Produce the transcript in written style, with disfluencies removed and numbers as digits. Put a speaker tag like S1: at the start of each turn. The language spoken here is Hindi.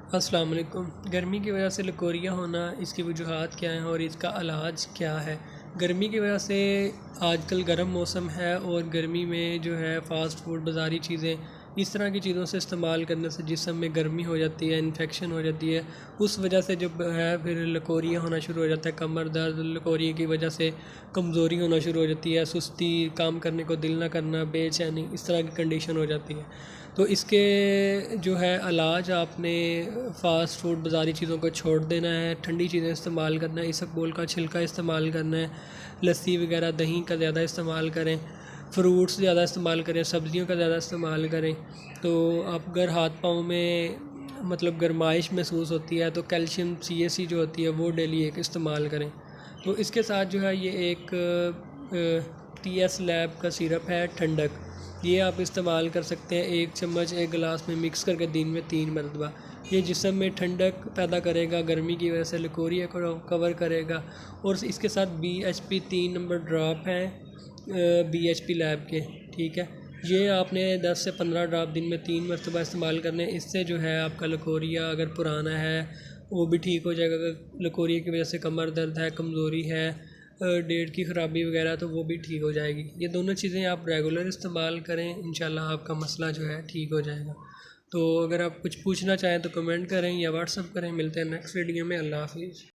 S1: अस्सलाम वालेकुम। गर्मी की वजह से लकोरिया होना, इसकी वजूहात क्या हैं और इसका इलाज क्या है। गर्मी की वजह से आजकल गर्म मौसम है और गर्मी में जो है फ़ास्ट फूड, बाज़ारी चीज़ें, इस तरह की चीज़ों से इस्तेमाल करने से जिस्म में गर्मी हो जाती है, इन्फेक्शन हो जाती है। उस वजह से जब है फिर लकोरिया होना शुरू हो जाता है, कमर दर्द, लकोरिया की वजह से कमज़ोरी होना शुरू हो जाती है, सुस्ती, काम करने को दिल ना करना, बेचैनी, इस तरह की कंडीशन हो जाती है। तो इसके जो है इलाज, आपने फ़ास्ट फूड, बाज़ारी चीज़ों को छोड़ देना है, ठंडी चीज़ें इस्तेमाल करना है, इसबगोल का छिलका इस्तेमाल करना है, लस्सी वगैरह, दही का ज़्यादा इस्तेमाल करें, फ्रूट्स ज़्यादा इस्तेमाल करें, सब्ज़ियों का ज़्यादा इस्तेमाल करें। तो आप अगर हाथ पाँव में मतलब गर्माइश महसूस होती है तो कैल्शियम CAC जो होती है वो डेली एक इस्तेमाल करें। तो इसके साथ जो है ये एक TS लैब का सिरप है ठंडक, ये आप इस्तेमाल कर सकते हैं। 1 चम्मच 1 गिलास में मिक्स करके दिन में 3 मरतबा। ये जिस्म में ठंडक पैदा करेगा, गर्मी की वजह से लकोरिया को कवर करेगा। और इसके साथ BHP 3 नंबर ड्रॉप हैं BHP लैब के, ठीक है। ये आपने 10 से 15 ड्रॉप दिन में 3 मरतबा इस्तेमाल करने। इससे जो है आपका लकोरिया अगर पुराना है वो भी ठीक हो जाएगा। अगर लकोरिया की वजह से कमर दर्द है, कमज़ोरी है, डेट की ख़राबी वगैरह, तो वो भी ठीक हो जाएगी। ये दोनों चीज़ें आप रेगुलर इस्तेमाल करें, इंशाल्लाह आपका मसला जो है ठीक हो जाएगा। तो अगर आप कुछ पूछना चाहें तो कमेंट करें या व्हाट्सअप करें। मिलते हैं नेक्स्ट वीडियो में। अल्लाह हाफिज़।